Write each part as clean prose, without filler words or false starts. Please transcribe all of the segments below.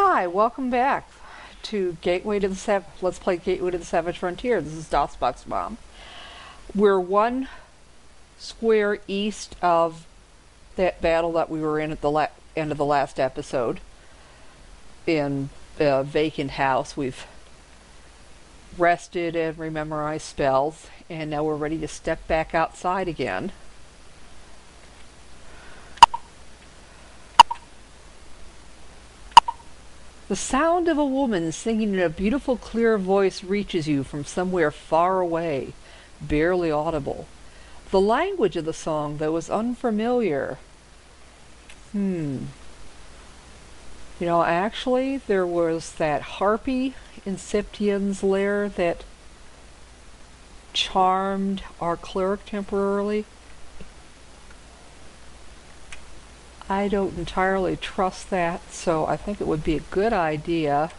Hi, welcome back to Gateway to the Let's play Gateway to the Savage Frontier. This is DOSBox Mom. We're one square east of that battle that we were in at the end of the last episode in a vacant house. We've rested and rememorized spells, and now we're ready to step back outside again. The sound of a woman singing in a beautiful, clear voice reaches you from somewhere far away, barely audible. The language of the song, though, is unfamiliar. Actually, there was that harpy in Septian's lair that charmed our cleric temporarily. I don't entirely trust that, so I think it would be a good idea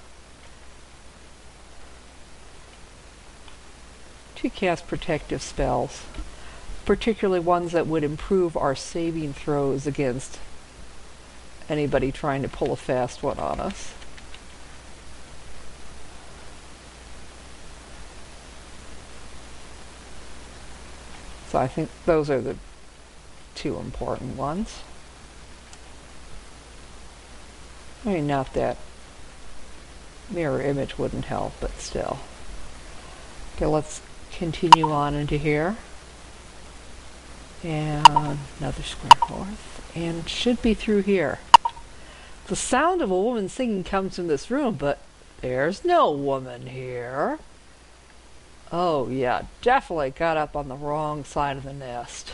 to cast protective spells, particularly ones that would improve our saving throws against anybody trying to pull a fast one on us. So I think those are the two important ones. I mean, not that mirror image wouldn't help, but still. Okay, let's continue on into here. And another square north. And should be through here. The sound of a woman singing comes from this room, but there's no woman here. Oh yeah, definitely got up on the wrong side of the nest.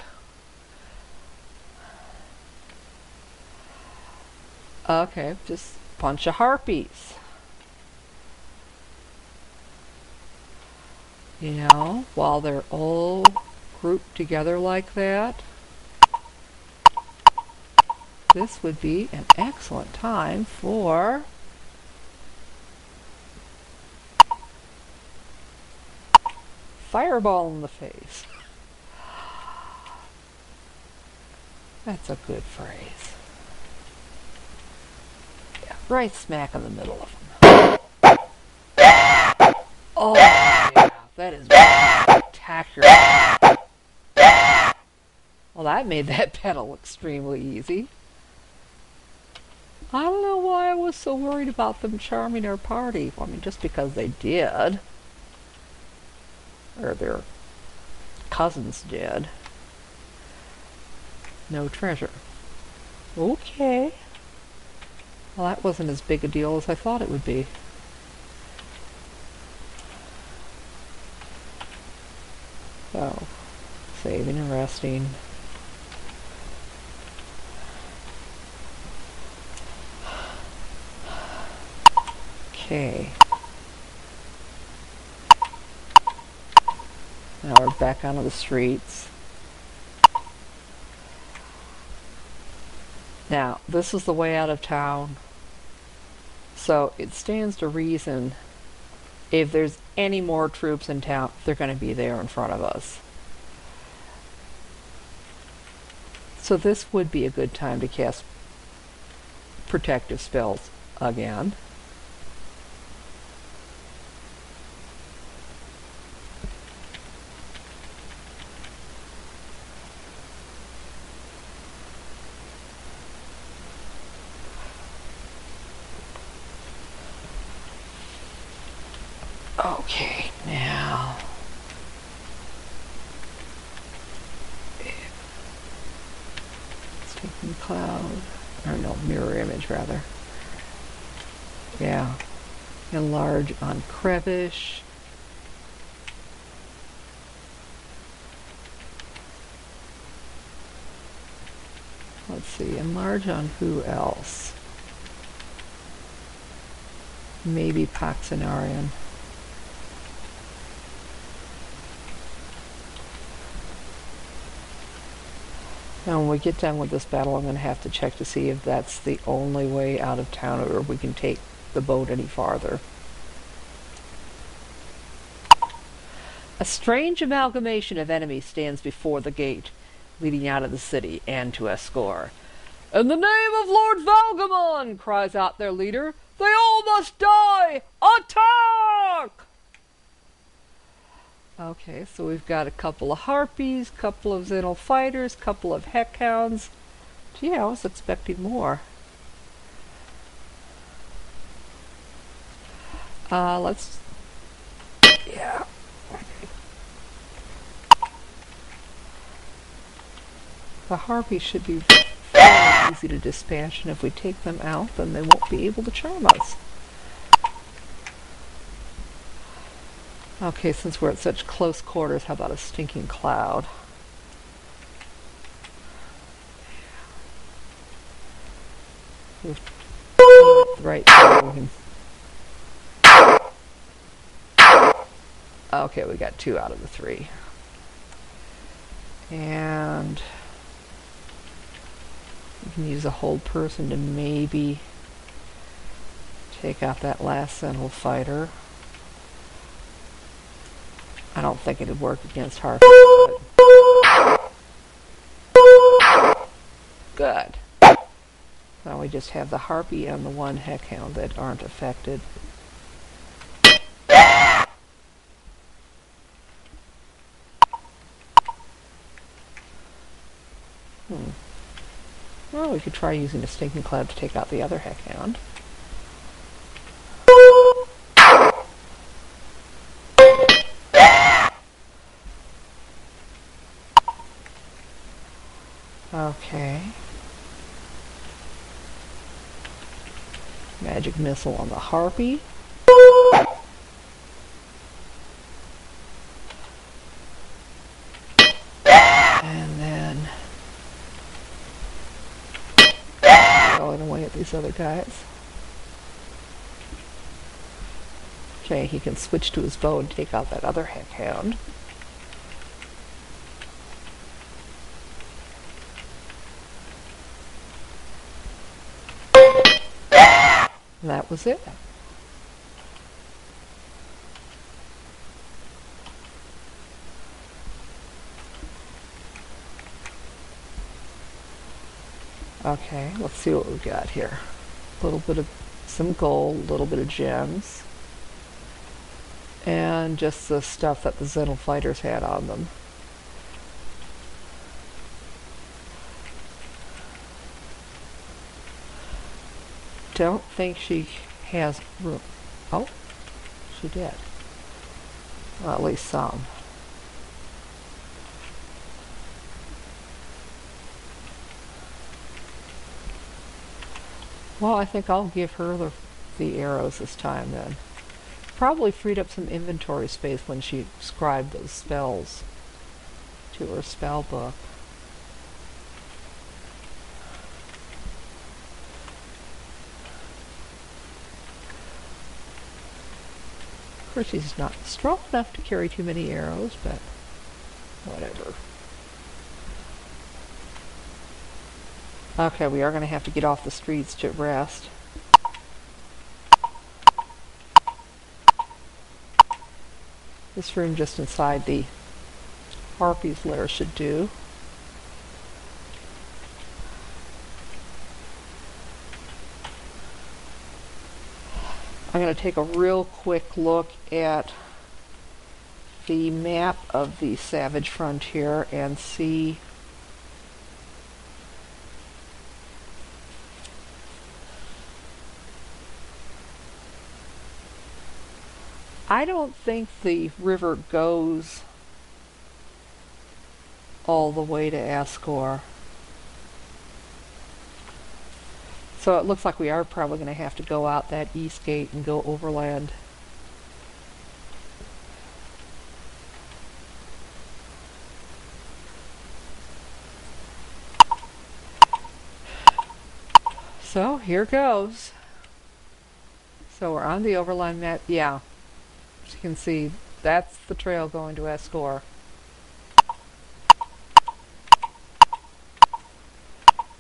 Okay, just a bunch of harpies. While they're all grouped together like that, this would be an excellent time for fireball in the face. That's a good phrase. Right smack in the middle of them. Oh, yeah, that is spectacular. Well, that made that battle extremely easy. I don't know why I was so worried about them charming our party. I mean, just because they did. Or their cousins did. No treasure. Okay. Well, that wasn't as big a deal as I thought it would be. So, saving and resting. Okay. Now we're back onto the streets. Now, this is the way out of town. So it stands to reason if there's any more troops in town, they're going to be there in front of us. So this would be a good time to cast protective spells again. Okay, now let's take the cloud, or no, mirror image rather. Yeah, enlarge on crevice. Let's see, enlarge on who else? Maybe Paxenarian. Now when we get done with this battle, I'm going to have to check to see if that's the only way out of town or if we can take the boat any farther. A strange amalgamation of enemies stands before the gate, leading out of the city and to Ascore. "In the name of Lord Vaalgamon," cries out their leader, "they all must die! Attack!" Okay, so we've got a couple of harpies, couple of Xenil fighters, couple of heckhounds. Gee, I was expecting more. Let's... yeah. The harpies should be fairly easy to dispatch, and if we take them out, then they won't be able to charm us. Okay, since we're at such close quarters, how about a stinking cloud? Right there. Okay, we got 2 out of the 3. And you can use a hold person to maybe take out that last Xenil fighter. I don't think it'd work against harpies, but good. Now we just have the harpy and the 1 heckhound that aren't affected. Well, we could try using a stinking cloud to take out the other heckhound. Okay. Magic missile on the harpy. And then going away at these other guys. Okay, he can switch to his bow and take out that other heckhound. That was it. Okay, let's see what we've got here. A little bit of some gold, a little bit of gems, and just the stuff that the Xenil fighters had on them. Don't think she has room. Oh, she did. Well, at least some. Well, I think I'll give her the arrows this time then. Probably freed up some inventory space when she scribed those spells to her spell book. Of course, she's not strong enough to carry too many arrows, but whatever. Okay, we are going to have to get off the streets to rest. This room just inside the harpy's lair should do. I'm going to take a real quick look at the map of the Savage Frontier and see I don't think the river goes all the way to Ascore. So it looks like we are probably going to have to go out that east gate and go overland. So here goes. So we're on the overland map. Yeah. As you can see, that's the trail going to Ascore.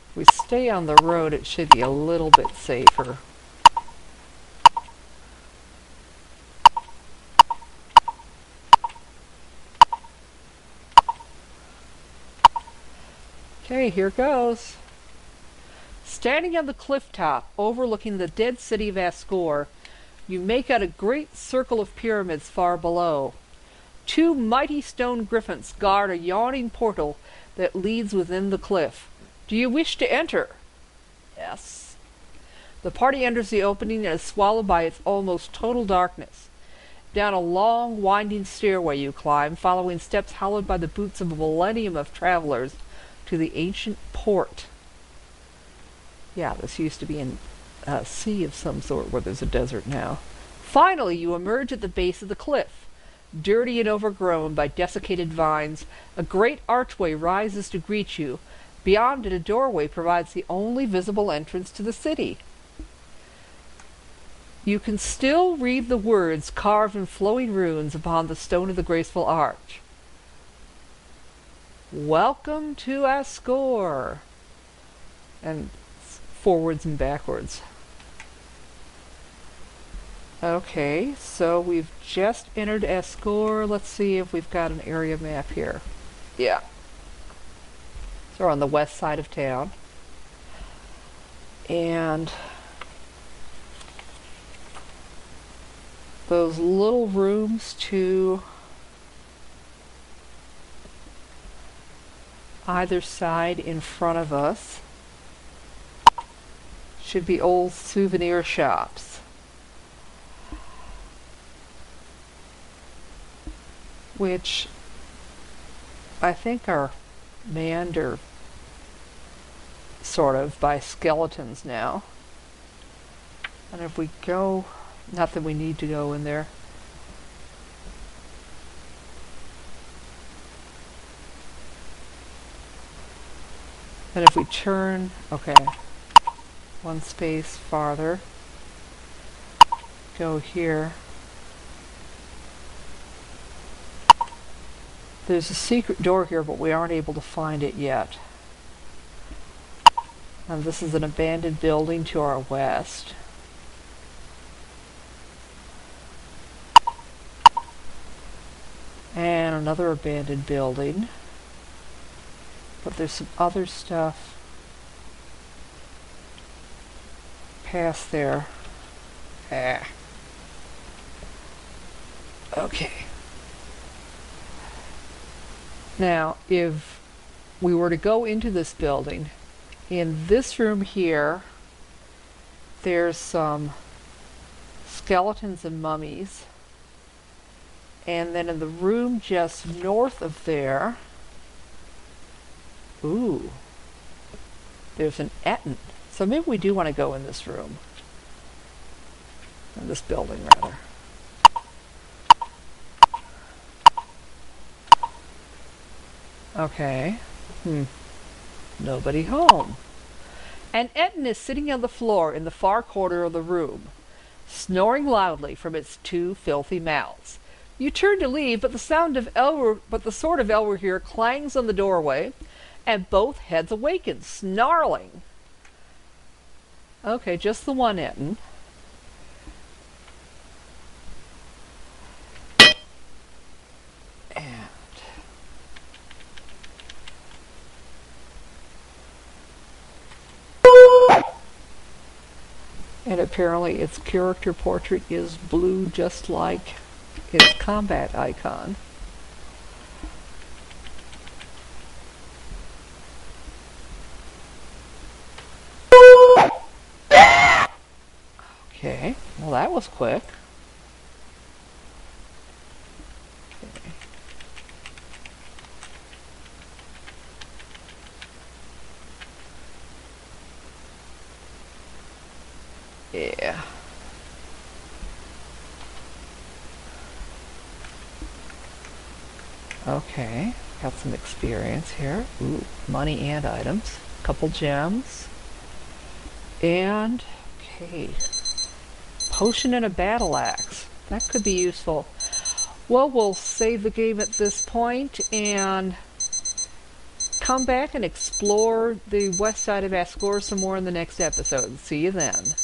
If we stay on the road, it should be a little bit safer. Okay, here goes. Standing on the cliff top, overlooking the dead city of Ascore, you make out a great circle of pyramids far below. 2 mighty stone griffins guard a yawning portal that leads within the cliff. Do you wish to enter? Yes. The party enters the opening and is swallowed by its almost total darkness. Down a long, winding stairway you climb, following steps hollowed by the boots of a millennium of travelers, to the ancient port. Yeah, this used to be a sea of some sort where there's a desert now. Finally, you emerge at the base of the cliff. Dirty and overgrown by desiccated vines, a great archway rises to greet you. Beyond it, a doorway provides the only visible entrance to the city. You can still read the words carved in flowing runes upon the stone of the graceful arch. Welcome to Ascore. And forwards and backwards. Okay, so we've just entered Ascore. Let's see if we've got an area map here. Yeah. So we're on the west side of town. And those little rooms to either side in front of us should be old souvenir shops, which I think are manned or sort of by skeletons now. And if we go, not that we need to go in there. And if we turn, okay, one space farther, go here. There's a secret door here, but we aren't able to find it yet. And this is an abandoned building to our west. And another abandoned building. But there's some other stuff past there. Ah. Okay. Now, if we were to go into this building, in this room here, there's some skeletons and mummies. And then in the room just north of there, ooh, there's an Etten. So maybe we do want to go in this room. In this building, rather. Okay. Nobody home. An Etten is sitting on the floor in the far corner of the room, snoring loudly from its 2 filthy mouths. You turn to leave, but the sword of Elwer clangs on the doorway, and both heads awaken, snarling. Okay, just the one Etten. And apparently its character portrait is blue, just like its combat icon. Okay, well that was quick. Yeah. Okay, got some experience here. Ooh, money and items. Couple gems. And, okay, potion and a battle axe. That could be useful. Well, we'll save the game at this point and come back and explore the west side of Ascore some more in the next episode. See you then.